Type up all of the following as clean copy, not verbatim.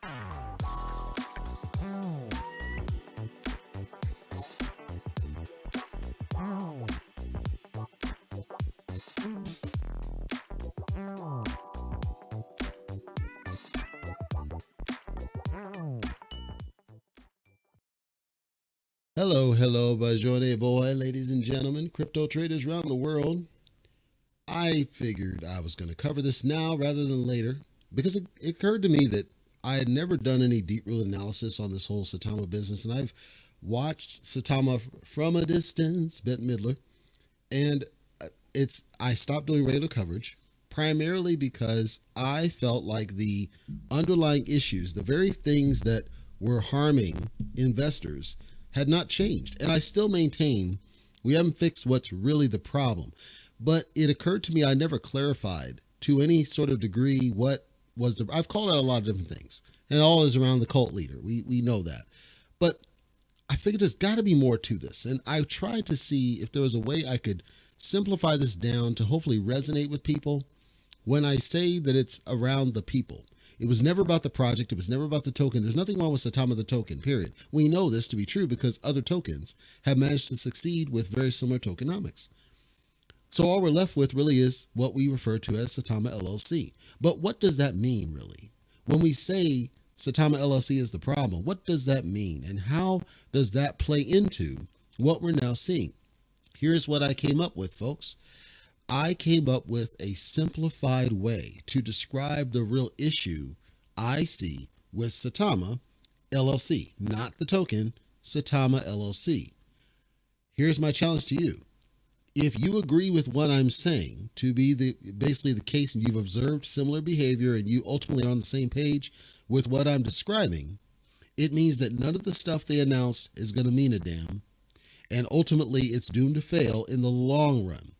Hello, bonjour, boy, ladies and gentlemen, crypto traders around the world. I figured I was going to cover this now rather than later because it occurred to me that I had never done any deep root analysis on this whole Saitama business, and I've watched Saitama from a distance, Bette Midler, and I stopped doing regular coverage primarily because I felt like the underlying issues, the very things that were harming investors, had not changed. And I still maintain we haven't fixed what's really the problem. But it occurred to me I never clarified to any sort of degree what was the, I've called out a lot of different things, and all is around the cult leader. We know that. But I figured there's got to be more to this. And I tried to see if there was a way I could simplify this down to hopefully resonate with people when I say that it's around the people. It was never about the project. It was never about the token. There's nothing wrong with Saitama the token, period. We know this to be true because other tokens have managed to succeed with very similar tokenomics. So all we're left with really is what we refer to as Saitama LLC. But what does that mean, really? When we say Saitama LLC is the problem, what does that mean? And how does that play into what we're now seeing? Here's what I came up with, folks. I came up with a simplified way to describe the real issue I see with Saitama LLC, not the token, Saitama LLC. Here's my challenge to you. If you agree with what I'm saying to be basically the case and you've observed similar behavior and you ultimately are on the same page with what I'm describing, it means that none of the stuff they announced is going to mean a damn, and ultimately it's doomed to fail in the long run.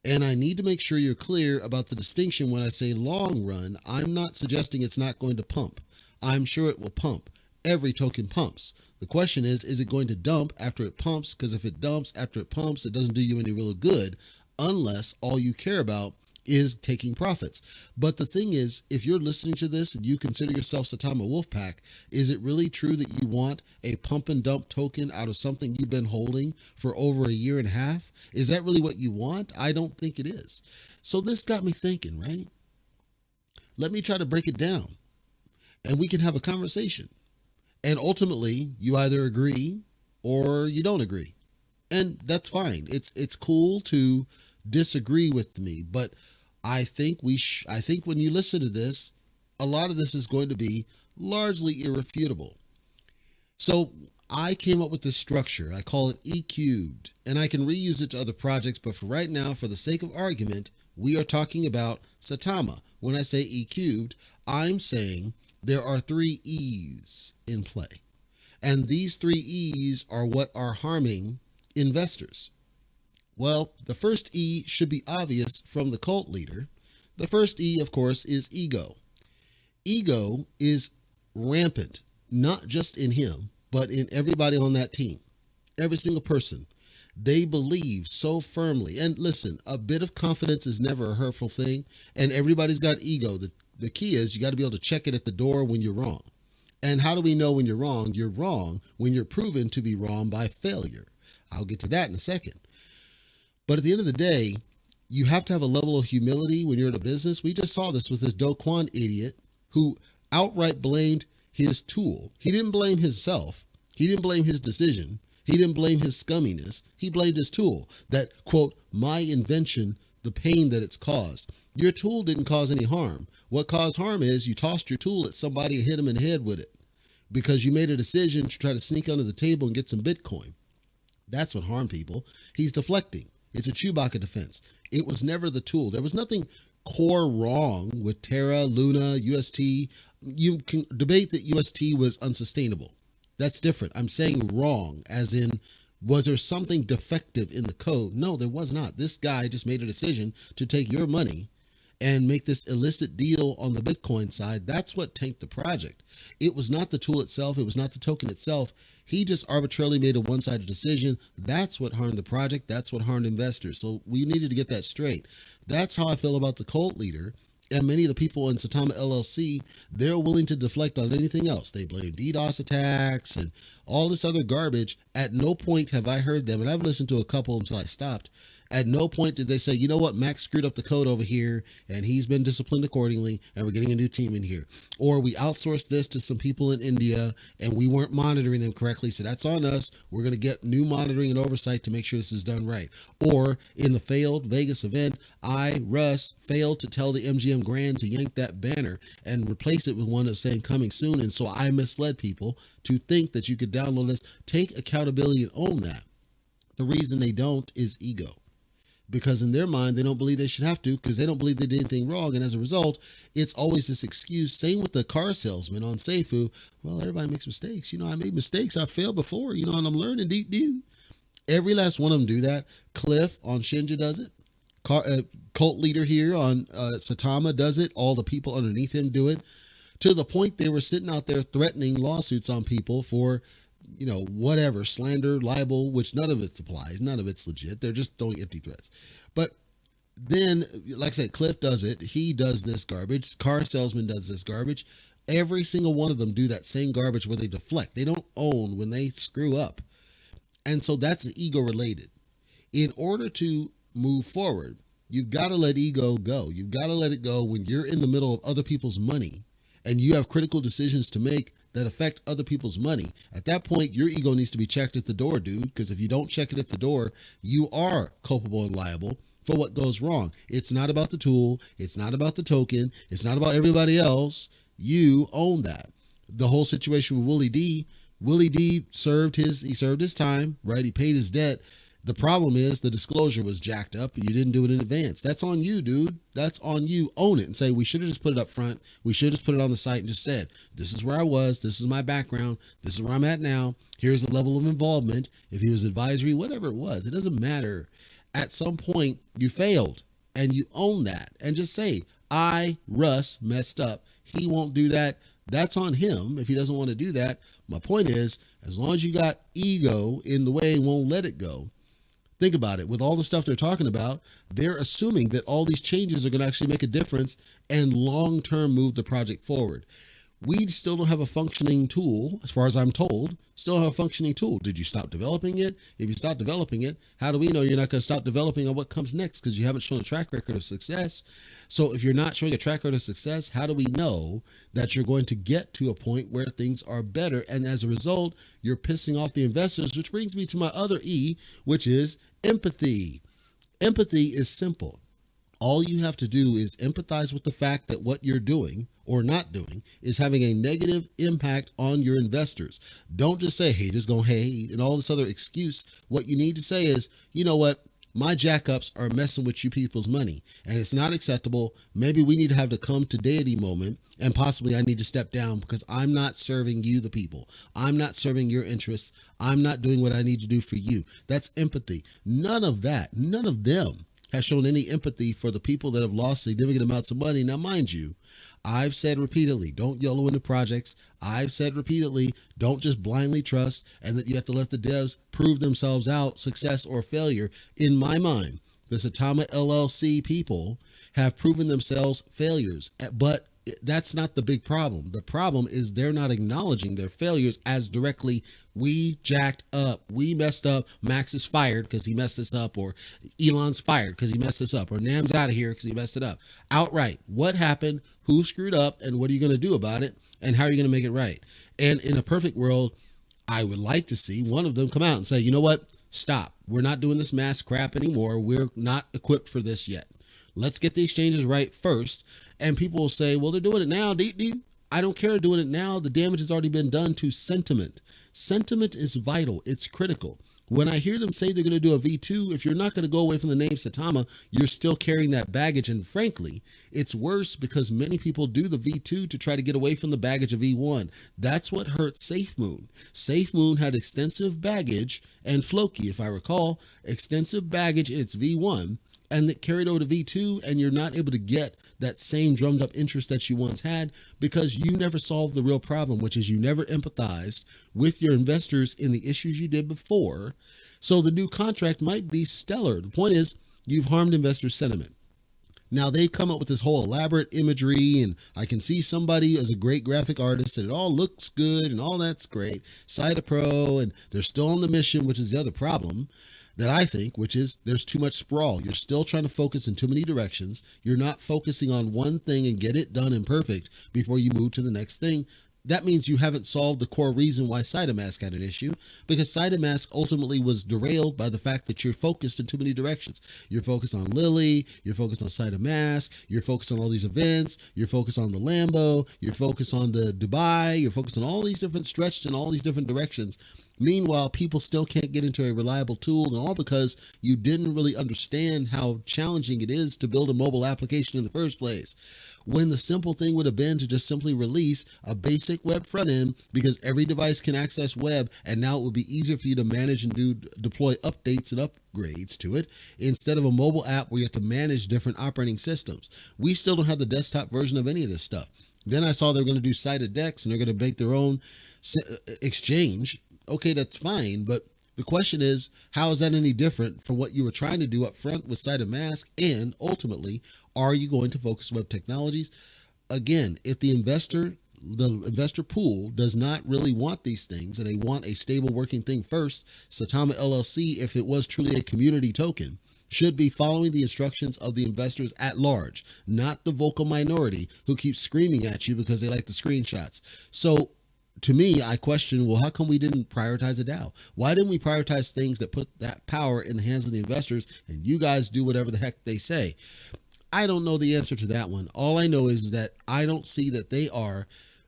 And I need to make sure you're clear about the distinction when I say long run. I'm not suggesting it's not going to pump. I'm sure it will pump. Every token pumps. The question is it going to dump after it pumps? Because if it dumps after it pumps, it doesn't do you any real good unless all you care about is taking profits. But the thing is, if you're listening to this and you consider yourself Saitama Wolfpack, is it really true that you want a pump and dump token out of something you've been holding for over a year and a half? Is that really what you want? I don't think it is. So this got me thinking, right? Let me try to break it down and we can have a conversation. And ultimately, you either agree or you don't agree. And that's fine. It's cool to disagree with me, but I think when you listen to this, a lot of this is going to be largely irrefutable. So I came up with this structure. I call it E cubed, and I can reuse it to other projects, but for right now, for the sake of argument, we are talking about Saitama. When I say E cubed, I'm saying there are 3 E's in play, and these 3 E's are what are harming investors. Well, the first E should be obvious from the cult leader. The first E, of course, is ego. Ego is rampant, not just in him, but in everybody on that team. Every single person. They believe so firmly. And listen, a bit of confidence is never a hurtful thing, and everybody's got ego. The key is you got to be able to check it at the door when you're wrong. And how do we know when you're wrong? You're wrong when you're proven to be wrong by failure. I'll get to that in a second. But at the end of the day, you have to have a level of humility when you're in a business. We just saw this with this Do Kwon idiot who outright blamed his tool. He didn't blame himself. He didn't blame his decision. He didn't blame his scumminess. He blamed his tool. That, quote, my invention, the pain that it's caused. Your tool didn't cause any harm. What caused harm is you tossed your tool at somebody and hit them in the head with it because you made a decision to try to sneak under the table and get some Bitcoin. That's what harmed people. He's deflecting. It's a Chewbacca defense. It was never the tool. There was nothing core wrong with Terra, Luna, UST. You can debate that UST was unsustainable. That's different. I'm saying wrong, as in, was there something defective in the code? No, there was not. This guy just made a decision to take your money and make this illicit deal on the Bitcoin side. That's what tanked the project. It was not the tool itself. It was not the token itself. He just arbitrarily made a one-sided decision. That's what harmed the project. That's what harmed investors. So we needed to get that straight. That's how I feel about the cult leader. And many of the people in Saitama LLC, they're willing to deflect on anything else. They blame DDoS attacks and all this other garbage. At no point have I heard them, and I've listened to a couple until I stopped. At no point did they say, you know what, Max screwed up the code over here and he's been disciplined accordingly and we're getting a new team in here. Or we outsourced this to some people in India and we weren't monitoring them correctly. So that's on us. We're going to get new monitoring and oversight to make sure this is done right. Or in the failed Vegas event, Russ, failed to tell the MGM Grand to yank that banner and replace it with one that's saying coming soon. And so I misled people to think that you could download this. Take accountability and own that. The reason they don't is ego. Because in their mind, they don't believe they should have to because they don't believe they did anything wrong. And as a result, it's always this excuse. Same with the car salesman on Seifu. Well, everybody makes mistakes. I made mistakes. I failed before, and I'm learning deep. Every last one of them do that. Cliff on Shinja does it. Cult leader here on Saitama does it. All the people underneath him do it. To the point they were sitting out there threatening lawsuits on people for whatever, slander, libel, which none of it applies. None of it's legit. They're just throwing empty threats. But then, like I said, Cliff does it. He does this garbage. Car salesman does this garbage. Every single one of them do that same garbage where they deflect. They don't own when they screw up. And so that's ego related. In order to move forward, you've got to let ego go. You've got to let it go when you're in the middle of other people's money and you have critical decisions to make that affect other people's money. At that point, your ego needs to be checked at the door, dude, because if you don't check it at the door, you are culpable and liable for what goes wrong. It's not about the tool. It's not about the token. It's not about everybody else. You own that. The whole situation with Willie D served his time, right? He paid his debt. The problem is the disclosure was jacked up. You didn't do it in advance. That's on you, dude. That's on you. Own it and say, we should have just put it up front. We should have just put it on the site and just said, this is where I was. This is my background. This is where I'm at now. Here's the level of involvement. If he was advisory, whatever it was, it doesn't matter. At some point, you failed and you own that and just say, Russ, messed up. He won't do that. That's on him if he doesn't want to do that. My point is, as long as you got ego in the way and won't let it go, think about it. With all the stuff they're talking about, they're assuming that all these changes are going to actually make a difference and long-term move the project forward. We still don't have a functioning tool, as far as I'm told, still have a functioning tool. Did you stop developing it? If you stop developing it, how do we know you're not going to stop developing on what comes next? Because you haven't shown a track record of success. So if you're not showing a track record of success, how do we know that you're going to get to a point where things are better? And as a result, you're pissing off the investors, which brings me to my other E, which is empathy. Empathy is simple. All you have to do is empathize with the fact that what you're doing or not doing is having a negative impact on your investors. Don't just say haters gonna hate and all this other excuse. What you need to say is, you know what? My jackups are messing with you people's money and it's not acceptable. Maybe we need to have the come to deity moment and possibly I need to step down because I'm not serving you, the people. I'm not serving your interests. I'm not doing what I need to do for you. That's empathy. None of that, none of them has shown any empathy for the people that have lost significant amounts of money. Now, mind you, I've said repeatedly, don't YOLO into projects. I've said repeatedly, don't just blindly trust and that you have to let the devs prove themselves out, success or failure. In my mind, the Saitama LLC people have proven themselves failures, but that's not the big problem. The problem is they're not acknowledging their failures as directly, we jacked up, we messed up, Max is fired because he messed this up, or Elon's fired because he messed this up, or Nam's out of here because he messed it up. Outright, what happened, who screwed up, and what are you going to do about it, and how are you going to make it right? And in a perfect world, I would like to see one of them come out and say, you know what, stop. We're not doing this mass crap anymore. We're not equipped for this yet. Let's get the exchanges right first. And people will say, well, they're doing it now. I don't care doing it now. The damage has already been done to sentiment. Sentiment is vital. It's critical. When I hear them say they're going to do a V2, if you're not going to go away from the name Saitama, you're still carrying that baggage. And frankly, it's worse because many people do the V2 to try to get away from the baggage of V1. That's what hurt SafeMoon. SafeMoon had extensive baggage, and Floki, if I recall, extensive baggage in its V1, and that carried over to V2, and you're not able to get that same drummed up interest that you once had because you never solved the real problem, which is you never empathized with your investors in the issues you did before. So the new contract might be stellar. The point is you've harmed investor sentiment. Now they come up with this whole elaborate imagery, and I can see somebody as a great graphic artist and it all looks good and all that's great. Cite a pro, and they're still on the mission, which is the other problem that I think, which is there's too much sprawl. You're still trying to focus in too many directions. You're not focusing on one thing and get it done and perfect before you move to the next thing. That means you haven't solved the core reason why Saitama had an issue, because Saitama ultimately was derailed by the fact that you're focused in too many directions. You're focused on Lily, you're focused on Saitama, you're focused on all these events, you're focused on the Lambo, you're focused on the Dubai, you're focused on all these different stretched in all these different directions. Meanwhile, people still can't get into a reliable tool, and all because you didn't really understand how challenging it is to build a mobile application in the first place. When the simple thing would have been to just simply release a basic web front end, because every device can access web, and now it would be easier for you to manage and deploy updates and upgrades to it, instead of a mobile app where you have to manage different operating systems. We still don't have the desktop version of any of this stuff. Then I saw they're going to do cited decks and they're going to make their own exchange. Okay, that's fine, but the question is, how is that any different from what you were trying to do up front with Saitama? And ultimately, are you going to focus web technologies? Again, if the investor pool does not really want these things and they want a stable working thing first, Saitama LLC, if it was truly a community token, should be following the instructions of the investors at large, not the vocal minority who keeps screaming at you because they like the screenshots. So to me, I question, well, how come we didn't prioritize a DAO? Why didn't we prioritize things that put that power in the hands of the investors and you guys do whatever the heck they say? I don't know the answer to that one. All I know is that I don't see that they are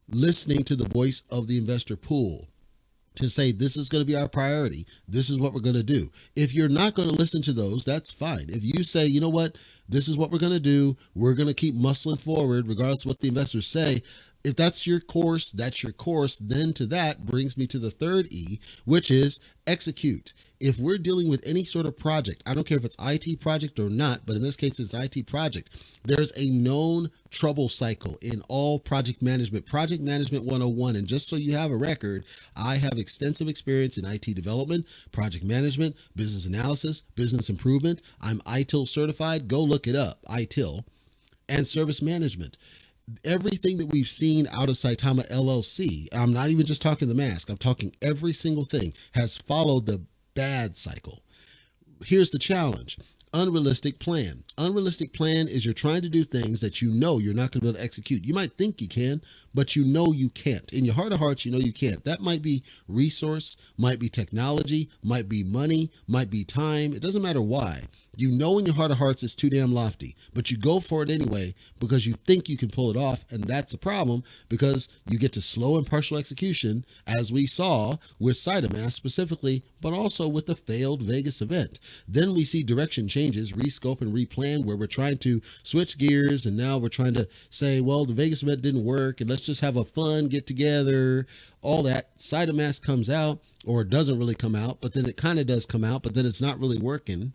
listening to the voice of the investor pool to say, this is going to be our priority. This is what we're going to do. If you're not going to listen to those, that's fine. If you say, you know what, this is what we're going to do, we're going to keep muscling forward regardless of what the investors say. If that's your course, that's your course. Then to that brings me to the third E, which is execute. If we're dealing with any sort of project, I don't care if it's IT project or not, but in this case, it's IT project. There's a known trouble cycle in all project management 101. And just so you have a record, I have extensive experience in IT development, project management, business analysis, business improvement. I'm ITIL certified. Go look it up, ITIL, and service management. Everything that we've seen out of Saitama LLC, I'm not even just talking the mask, I'm talking every single thing, has followed the bad cycle. Here's the challenge. Unrealistic plan. Unrealistic plan is you're trying to do things that you know you're not going to be able to execute. You might think you can, but you know you can't. In your heart of hearts, you know you can't. That might be resource, might be technology, might be money, might be time. It doesn't matter why. You know in your heart of hearts it's too damn lofty, but you go for it anyway because you think you can pull it off, and that's a problem because you get to slow and partial execution, as we saw with Saitama specifically, but also with the failed Vegas event. Then we see direction changes, rescope and replan, where we're trying to switch gears, and now we're trying to say, well, the Vegas event didn't work, and let's just have a fun get together. All that Saitama comes out, or it doesn't really come out, but then it kind of does come out, but then it's not really working.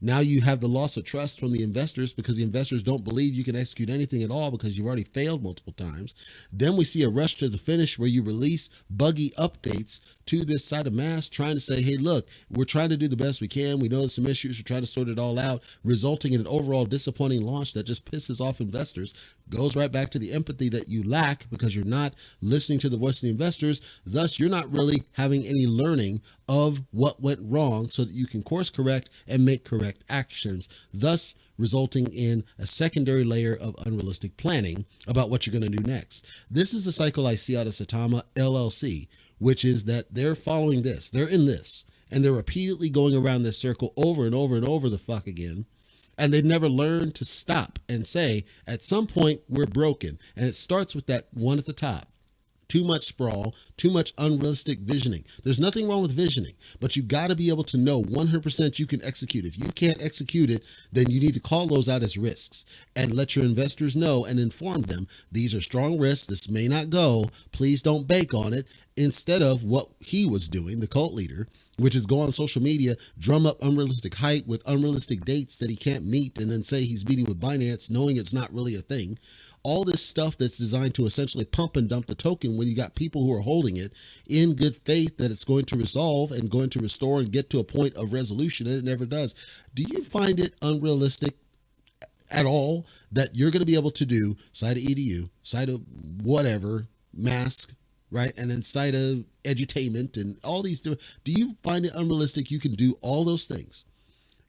Now you have the loss of trust from the investors because the investors don't believe you can execute anything at all because you've already failed multiple times. Then we see a rush to the finish where you release buggy updates to this Saitama, trying to say, hey, look, we're trying to do the best we can. We know there's some issues. We're trying to sort it all out, resulting in an overall disappointing launch that just pisses off investors. Goes right back to the empathy that you lack because you're not listening to the voice of the investors. Thus, you're not really having any learning of what went wrong so that you can course correct and make correct actions, thus resulting in a secondary layer of unrealistic planning about what you're going to do next. This is the cycle I see out of Saitama LLC, which is that they're following this, they're in this, and they're repeatedly going around this circle over and over and over the fuck again. And they never learn to stop and say, at some point, we're broken. And it starts with that one at the top. Too much sprawl, too much unrealistic visioning. There's nothing wrong with visioning, but you got to be able to know 100% you can execute. If you can't execute it, then you need to call those out as risks and let your investors know and inform them, these are strong risks. This may not go. Please don't bank on it. Instead of what he was doing, the cult leader, which is go on social media, drum up unrealistic hype with unrealistic dates that he can't meet, and then say he's meeting with Binance, knowing it's not really a thing. All this stuff that's designed to essentially pump and dump the token when you got people who are holding it in good faith that it's going to resolve and going to restore and get to a point of resolution, and it never does. Do you find it unrealistic at all that you're going to be able to do side of EDU, side of whatever, mask, right? And then side of edutainment and all these. Do you find it unrealistic you can do all those things?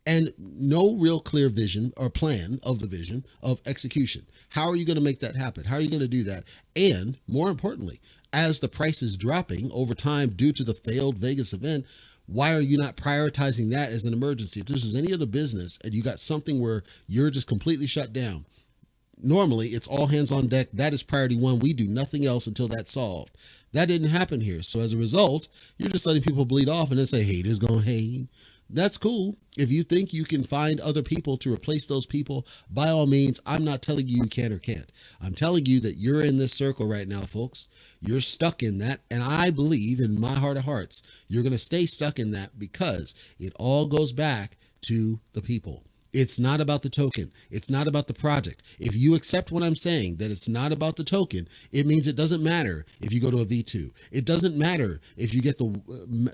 And no real clear vision or plan of the vision of execution. How are you going to make that happen? How are you going to do that? And more importantly, as the price is dropping over time due to the failed Vegas event, why are you not prioritizing that as an emergency? If this is any other business and you got something where you're just completely shut down, normally it's all hands on deck. That is priority one. We do nothing else until that's solved. That didn't happen here. So as a result, you're just letting people bleed off and then say, haters gonna hate. That's cool. If you think you can find other people to replace those people, by all means, I'm not telling you you can or can't. I'm telling you that you're in this circle right now, folks. You're stuck in that. And I believe in my heart of hearts, you're going to stay stuck in that because it all goes back to the people. It's not about the token. It's not about the project. If you accept what I'm saying, that it's not about the token, it means it doesn't matter if you go to a V2. It doesn't matter if you get the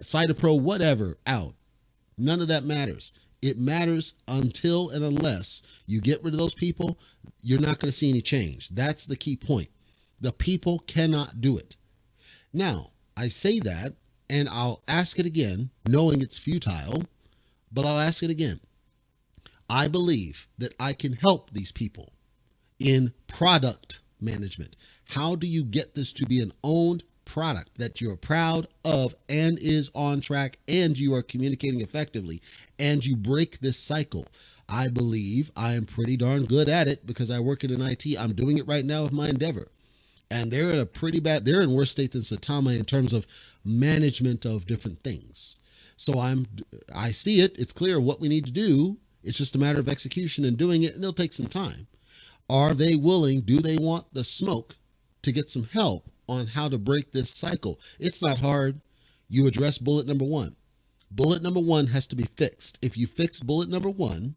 Saitama Pro whatever out. None of that matters. It matters until and unless you get rid of those people, you're not going to see any change. That's the key point. The people cannot do it. Now, I say that, and I'll ask it again, knowing it's futile, but I'll ask it again. I believe that I can help these people in product management. How do you get this to be an owned product that you're proud of and is on track and you are communicating effectively and you break this cycle? I believe I am pretty darn good at it because I work in IT. I'm doing it right now with my Endeavor. And they're they're in worse state than Saitama in terms of management of different things. So I see it. It's clear what we need to do. It's just a matter of execution and doing it, and it'll take some time. Are they willing? Do they want the smoke to get some help on how to break this cycle? It's not hard. You address bullet number one. Bullet number one has to be fixed. If you fix bullet number one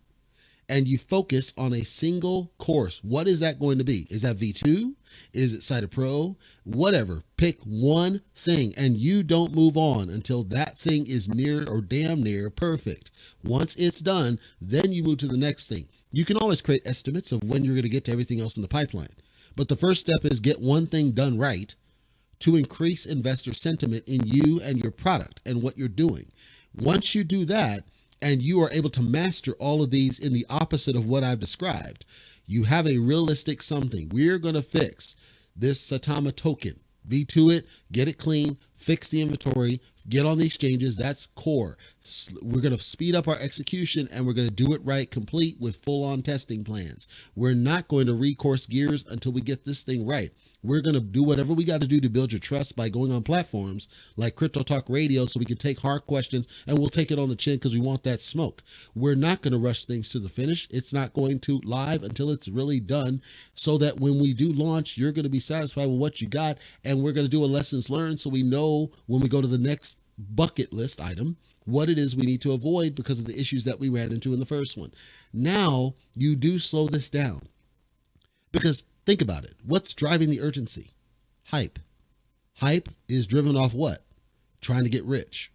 and you focus on a single course, what is that going to be? Is that V2? Is it Saitama Pro? Whatever. Pick one thing and you don't move on until that thing is near or damn near perfect. Once it's done, then you move to the next thing. You can always create estimates of when you're going to get to everything else in the pipeline. But the first step is get one thing done right to increase investor sentiment in you and your product and what you're doing. Once you do that, and you are able to master all of these in the opposite of what I've described, you have a realistic something. We're going to fix this Saitama token, V2 it, get it clean, fix the inventory, get on the exchanges. That's core. We're going to speed up our execution and we're going to do it right, complete with full-on testing plans. We're not going to recourse gears until we get this thing right. We're going to do whatever we got to do to build your trust by going on platforms like Crypto Talk Radio so we can take hard questions and we'll take it on the chin because we want that smoke. We're not going to rush things to the finish. It's not going to live until it's really done so that when we do launch, you're going to be satisfied with what you got, and we're going to do a lessons learned so we know when we go to the next bucket list item what it is we need to avoid because of the issues that we ran into in the first one. Now you do slow this down because think about it. What's driving the urgency? Hype. Hype is driven off what? Trying to get rich.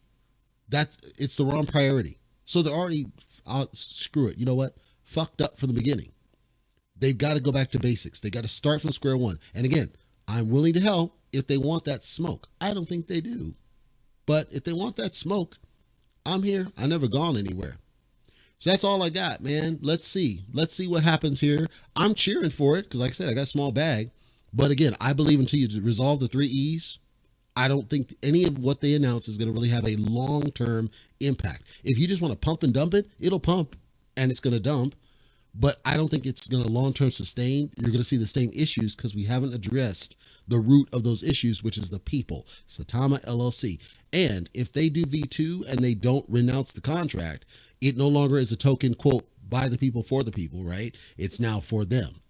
It's the wrong priority. So they're already, screw it. You know what? Fucked up from the beginning. They've got to go back to basics. They got to start from square one. And again, I'm willing to help if they want that smoke. I don't think they do. But if they want that smoke, I'm here. I never gone anywhere. So that's all I got, man. Let's see. Let's see what happens here. I'm cheering for it because, like I said, I got a small bag. But again, I believe until you resolve the 3 E's, I don't think any of what they announce is going to really have a long-term impact. If you just want to pump and dump it, it'll pump and it's going to dump. But I don't think it's going to long-term sustain. You're going to see the same issues because we haven't addressed the root of those issues, which is the people, Saitama LLC. And if they do V2 and they don't renounce the contract, it no longer is a token, quote, by the people for the people, right? It's now for them.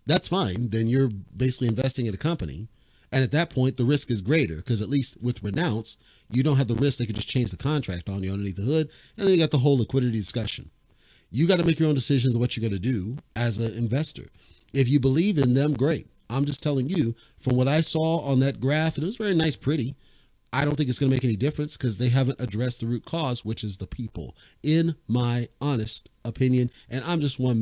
That's fine. Then you're basically investing in a company. And at that point, the risk is greater because at least with renounce, you don't have the risk. They could just change the contract on you underneath the hood. And then you got the whole liquidity discussion. You got to make your own decisions of what you're going to do as an investor. If you believe in them, great. I'm just telling you from what I saw on that graph, and it was very nice, pretty. I don't think it's going to make any difference because they haven't addressed the root cause, which is the people, in my honest opinion. And I'm just one